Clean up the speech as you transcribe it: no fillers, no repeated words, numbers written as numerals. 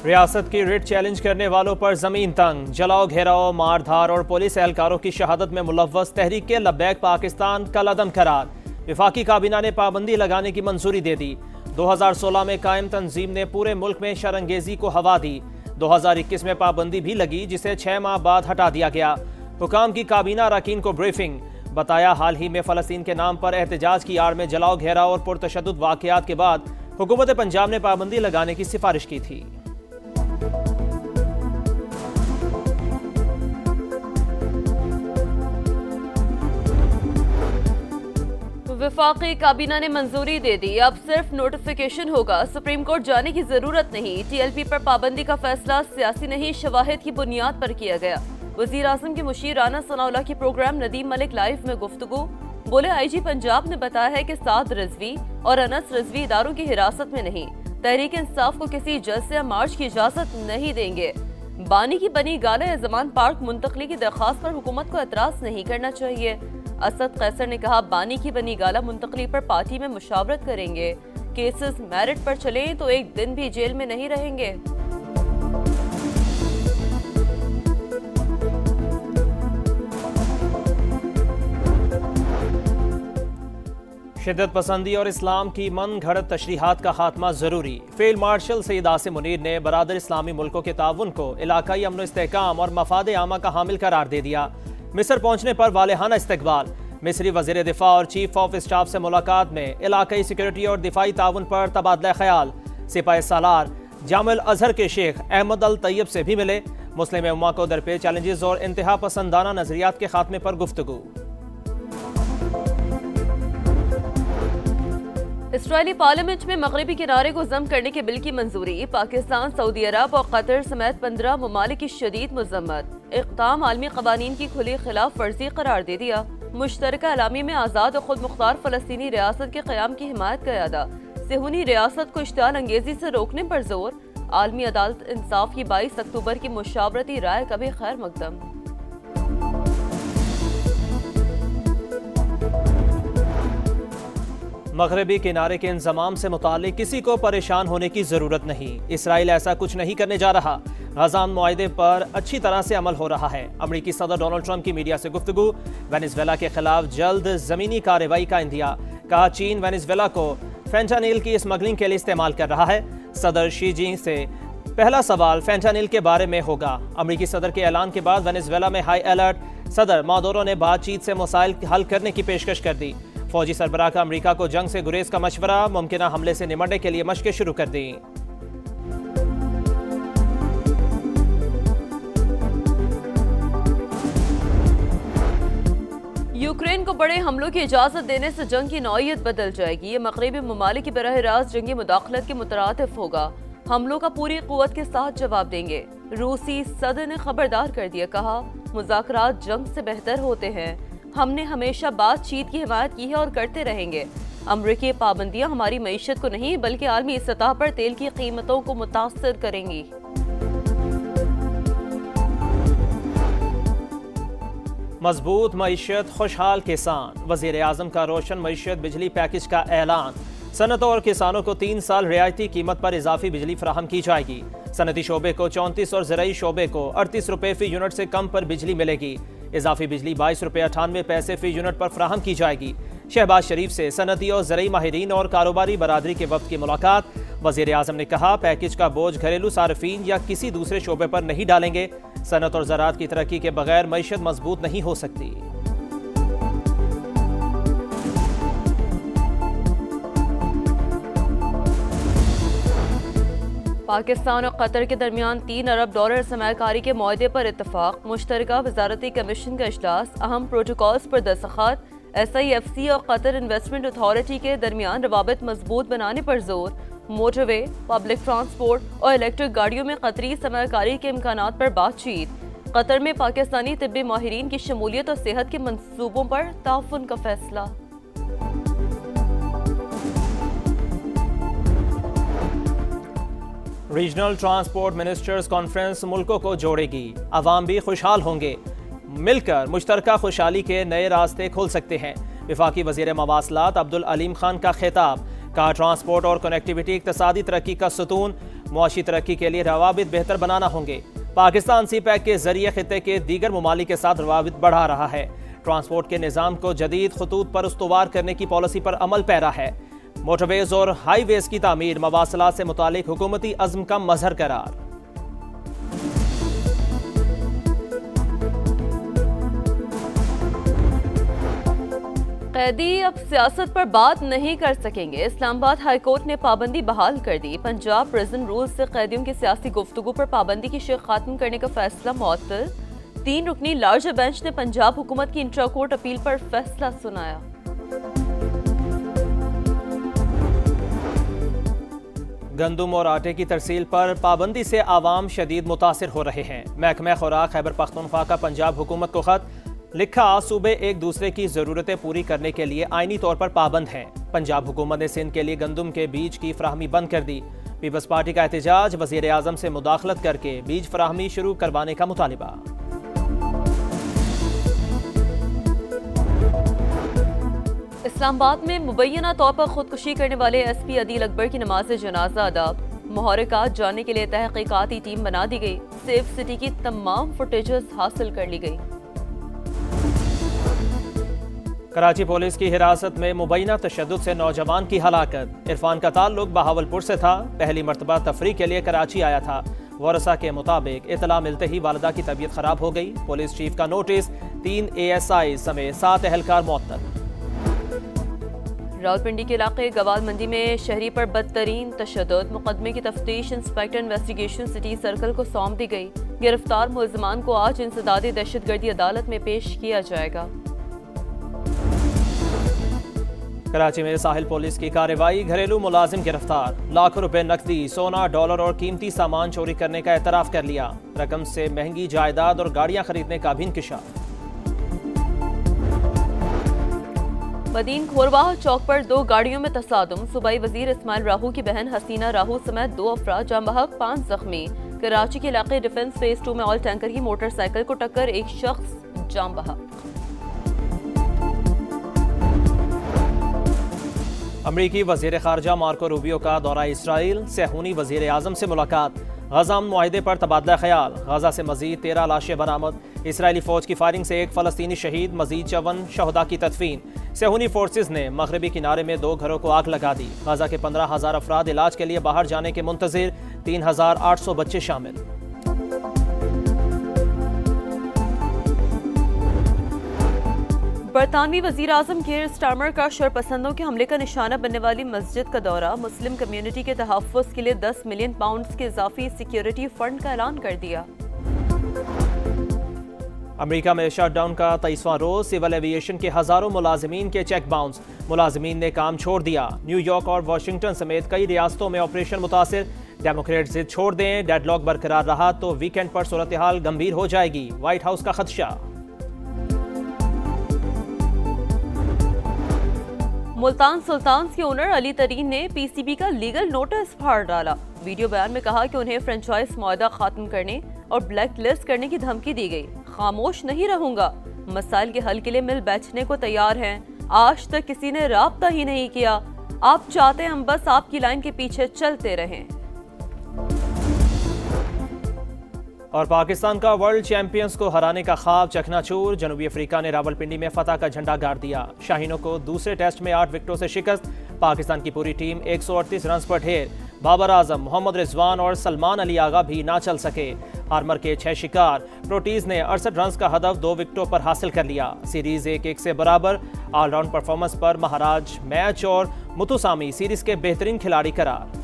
रियासत की writ challenge करने वालों पर जमीन तंग, जलाओ घेराव, मारधार और पुलिस एहलकारों की शहादत में मुलव्वस तहरीक लब्बैक पाकिस्तान कलअदम करार। विफाकी काबीना ने पाबंदी लगाने की मंजूरी दे दी। 2016 में कायम तंजीम ने पूरे मुल्क में शरंगेजी को हवा दी। 2021 में पाबंदी भी लगी, जिसे 6 माह बाद हटा दिया गया। हुकाम की काबीना अरकान को ब्रीफिंग, बताया हाल ही में फ़लस्तीन के नाम पर एहतजाज की आड़ में जलाओ घेराव और पुरतशद्दुद वाक़यात के बाद हुकूमत पंजाब ने पाबंदी लगाने की सिफारिश की थी। वफाकी काबीना ने मंजूरी दे दी, अब सिर्फ नोटिफिकेशन होगा, सुप्रीम कोर्ट जाने की जरूरत नहीं। TLP पर पाबंदी का फैसला सियासी नहीं, शवाहिद की बुनियाद पर किया गया। वजीर आजम के मुशीर राना सनाउल्लाह की प्रोग्राम नदीम मलिक लाइव में गुफ्तगू, बोले IG पंजाब ने बताया है कि साद रिजवी और अनस रिजवी इदारों की हिरासत में नहीं, तहरीक इंसाफ को किसी जलसे या मार्च की इजाजत नहीं देंगे। बानी की बनी गाला या जमान पार्क मुंतकली की दरख्वास्त पर हुकूमत को एतराज नहीं करना चाहिए। असद कैसर ने कहा, बानी की बनी गाला मुंतकली पर पार्टी में मुशावरत करेंगे। केसेस मेरिट पर चलें तो एक दिन भी जेल में नहीं रहेंगे। शिद्दत पसंदी और इस्लाम की मन घड़त तशरीहात का खात्मा जरूरी। फील्ड मार्शल सैयद आसिम मुनीर ने बरादर इस्लामी मुल्कों के ताउन को इलाकाई अमन इस्तेहकाम और मफाद आमा का हामिल करार दे दिया। मिस्र पहुंचने पर वालेहाना इस्तकबाल, मिस्री वजीर दिफा और चीफ ऑफ स्टाफ से मुलाकात में इलाकाई सिक्योरिटी और दिफाई ताउन पर तबादला ख्याल। सिपाही सालार जामिल अजहर के शेख अहमद अल तैयब से भी मिले। मुस्लिम उम्मा को दरपेश चैलेंजेस और इंतहा पसंदाना नजरियात के खात्मे पर गुफ्तगू। इसराइली पार्लियामेंट में मगरबी किनारे को जम करने के बिल की मंजूरी। पाकिस्तान, सऊदी अरब और कतर समेत 15 ममालिक की शदीद मजम्मत। इक़दाम आलमी क़वानीन की खुली खिलाफ वर्जी करार दे दिया। मुश्तरका एलामी में आज़ाद और खुद मुख्तार फ़लस्तीनी रियासत के क़याम की हिमायत का इरादा। सेहूनी रियासत को इश्तिआल अंगेजी से रोकने पर जोर। आलमी अदालत इंसाफ की 22 अक्टूबर की मुशावरती राय का भी खैर मकदम। मगरबी किनारे के इंजमाम से मुताल्लिक किसी को परेशान होने की जरूरत नहीं। इसराइल ऐसा कुछ नहीं करने जा रहा। गज़ा मुआहदे पर अच्छी तरह से अमल हो रहा है। अमरीकी सदर डोनाल्ड ट्रंप की मीडिया से गुफ्तगू, वेनेजुएला के खिलाफ जल्द जमीनी कार्रवाई का इंदिया। कहा, चीन वेनेजुएला को फेंटानिल की स्मगलिंग के लिए इस्तेमाल कर रहा है। सदर शी जिनपिंग से पहला सवाल फेंटानिल के बारे में होगा। अमरीकी सदर के ऐलान के बाद वेनेजुएला में हाई अलर्ट। सदर मादुरो ने बातचीत से मसाइल हल करने की पेशकश कर दी। फौजी सरबराह का अमरीका को जंग से गुरेज का मशवरा, मुमकिना हमले से निमटने के लिए मशकें शुरू कर दी। यूक्रेन को बड़े हमलों की इजाजत देने से जंग की नौइयत बदल जाएगी। ये मगरबी ममालिक की बराह रास्त जंगी मुदाखलत के मुतरातिफ होगा। हमलों का पूरी कुव्वत के साथ जवाब देंगे। रूसी सदर ने खबरदार कर दिया, कहा, मुज़ाकरात जंग से बेहतर होते हैं। हमने हमेशा बातचीत की हिमायत की है और करते रहेंगे। अमरीकी पाबंदियां हमारी मईशत को नहीं बल्कि आलमी सतह पर तेल की कीमतों को मुतासर करेंगी। मजबूत मईशत, खुशहाल किसान। वजीर आजम का रोशन मईशत बिजली पैकेज का ऐलान। सनतों और किसानों को 3 साल रियायती कीमत पर इजाफी बिजली फराहम की जाएगी। सनती शोबे को 34 और ज़राई शोबे को 38 रुपये फी यूनिट से कम पर बिजली मिलेगी। इजाफी बिजली 22 रुपये 98 पैसे फी यूनिट पर फराहम की जाएगी। शहबाज शरीफ से सनती और ज़राई माहिरीन और कारोबारी बरादरी के वक्त की मुलाकात। वज़ीर आज़म ने कहा, पैकेज का बोझ घरेलू सार्फिन या किसी दूसरे शोबे पर नहीं डालेंगे। सनत और ज़राअत की तरक्की के बगैर मईशत मजबूत नहीं हो सकती। पाकिस्तान और कतर के दरमियान $3 अरब सरमायाकारी के मुआहदे पर इत्तफाक। मुश्तरका वजारती कमीशन का इजलास, अहम प्रोटोकॉल्स पर दस्तखत। SIFC और कतर इन्वेस्टमेंट अथॉरिटी के दरमियान रवाबित मजबूत बनाने पर जोर। मोटरवे, पब्लिक ट्रांसपोर्ट और इलेक्ट्रिक गाड़ियों में कतरी सरमायाकारी के इम्कानात पर बातचीत। कतर में पाकिस्तानी तिब्बी माहिरीन की शमूलियत और सेहत के मंसूबों पर ताउन का फैसला। रीजनल ट्रांसपोर्ट मिनिस्टर्स कॉन्फ्रेंस मुल्कों को जोड़ेगी। अवाम भी खुशहाल होंगे। मिलकर मुश्तरका खुशहाली के नए रास्ते खोल सकते हैं। वफाकी वजीर मवासलात अब्दुल अलीम खान का खिताब। कहा, ट्रांसपोर्ट और कनेक्टिविटी इक्तसादी तरक्की का सतून। मुआशी तरक्की के लिए रवाबित बेहतर बनाना होंगे। पाकिस्तान सी पैक के जरिए खित्ते के दीगर ममालिक के साथ रवाबित बढ़ा रहा है। ट्रांसपोर्ट के निज़ाम को जदीद खतूत पर उस्तवार करने की पॉलिसी पर अमल पैरा है। मोटरवेज और हाईवेज की तामीर, मवासलात से मुतालिक हुकूमती अज़्म का मजहर करार। कैदी अब सियासत पर बात नहीं कर सकेंगे। इस्लामाबाद हाई कोर्ट ने पाबंदी बहाल कर दी। पंजाब प्रिजन रूल्स से कैदियों की सियासी गुफ्तगू पर पाबंदी की शेख खात्म करने का फैसला मुअत्तल। 3 रुकनी लार्जर बेंच ने पंजाब हुकूमत की इंट्रा कोर्ट अपील पर फैसला सुनाया। गंदम और आटे की तरसील पर पाबंदी से आवाम शदीद मुतासिर हो रहे हैं। महकमा खुराक खैबर पख्तूनख्वा का पंजाब हुकूमत को खत लिखा, सूबे एक दूसरे की ज़रूरतें पूरी करने के लिए आईनी तौर पर पाबंद हैं। पंजाब हुकूमत ने सिंध के लिए गंदम के बीज की फराहमी बंद कर दी। पीपल्स पार्टी का एहतजाज, वज़ीर आज़म से मुदाखलत करके बीज फराहमी शुरू करवाने का मुतालिबा। इस्लामाबाद में मुबैना तौर पर खुदकुशी करने वाले SP अदील अकबर की नमाज जनाजा अदा। मुहर्रिकात जानने के लिए तहकीकाती टीम बना दी गई। सेफ सिटी की तमाम फुटेजेस हासिल कर ली गई। कराची पुलिस की हिरासत में मुबैना तशद्दुद से नौजवान की हलाकत। इरफान का ताल्लुक बहावलपुर से था। पहली मरतबा तफरीह के लिए कराची आया था। वरसा के मुताबिक इतला मिलते ही वालिदा की तबीयत खराब हो गई। पुलिस चीफ का नोटिस, 3 ASI समेत 7 एहलकार मुअत्तल। रावलपिंडी के इलाके गवाल मंडी में शहरी पर बदतरीन तशद्दुद। मुकदमे की तफ्तीश इंस्पेक्टर इन्वेस्टिगेशन सिटी सर्कल को सौंप दी गई। गिरफ्तार मुलजमान को आज इंसदादी दहशतगर्दी अदालत में पेश किया जाएगा। कराची में साहिल पुलिस की कार्रवाई, घरेलू मुलाजिम गिरफ्तार। लाखों रुपए नकदी, सोना, डॉलर और कीमती सामान चोरी करने का एतराफ कर लिया। रकम से महंगी जायदाद और गाड़ियां खरीदने का भी इंकिशाफ। मदीन खोरवाह चौक पर 2 गाड़ियों में तसादुम। सूबाई वजीर इस्माइल राहू की बहन हसीना राहू समेत 2 अफराद जाम बहक, 5 जख्मी। कराची के इलाके डिफेंस फेज 2 में ऑयल टैंकर की मोटरसाइकिल को टक्कर, 1 शख्स जाम बहक। अमरीकी वजीर खारजा मार्को रूबियो का दौरा इसराइल, सेहूनी वजीर आज़म से मुलाकात। गजा मुआहदे पर तबादला ख्याल। गजा से मजीद 13 लाशें बरामद। इसराइली फौज की फायरिंग से 1 फ़लस्तीनी शहीद, मजीद 54 शहदा की तदफीन। सेहूनी फोर्सेज ने मगरबी किनारे में 2 घरों को आग लगा दी। गजा के 15,000 अफराद इलाज के लिए बाहर जाने के मुंतजिर, 3,800 बच्चे शामिल। बरतानवी वजीर आजम केयर स्टारमर का शरपसंदों के हमले का निशाना बनने वाली मस्जिद का दौरा। मुस्लिम कम्युनिटी के तहफ़्फ़ुज़ के लिए 10 मिलियन पाउंड्स के इजाफी सिक्योरिटी फंड का ऐलान कर दिया। अमेरिका में शटडाउन का 23वां रोज, सिविल एविएशन के हजारों मुलाजिमीन के चेक बाउंस। मुलाजिमीन ने काम छोड़ दिया। न्यूयॉर्क और वाशिंगटन समेत कई रियासतों में ऑपरेशन मुतासिर। डेमोक्रेट जिद छोड़ दें, डेडलॉक बरकरार रहा तो वीकेंड पर सूरत हाल गंभीर हो जाएगी, व्हाइट हाउस का खदशा। मुल्तान सुल्तान्स के ओनर अली तरीन ने PCB का लीगल नोटिस फाड़ डाला। वीडियो बयान में कहा कि उन्हें फ्रेंचाइज मुआहदा खत्म करने और ब्लैक लिस्ट करने की धमकी दी गई। खामोश नहीं रहूंगा, मसाइल के हल के लिए मिल बैठने को तैयार हैं। आज तक किसी ने राब्ता ही नहीं किया। आप चाहते हैं हम बस आपकी लाइन के पीछे चलते रहें। और पाकिस्तान का वर्ल्ड चैंपियंस को हराने का ख्वाब चकनाचूर। जनूबी अफ्रीका ने रावलपिंडी में फतह का झंडा गाड़ दिया। शाहीनों को दूसरे टेस्ट में 8 विकेटों से शिकस्त। पाकिस्तान की पूरी टीम 138 रन पर ढेर। बाबर आजम, मोहम्मद रिजवान और सलमान अली आगा भी ना चल सके। हार्मर के 6 शिकार। प्रोटीज ने 68 रन का हदफ 2 विकेटों पर हासिल कर लिया। सीरीज 1-1 से बराबर। ऑलराउंड परफॉर्मेंस पर महाराज मैच और मुतुसामी सीरीज के बेहतरीन खिलाड़ी करार।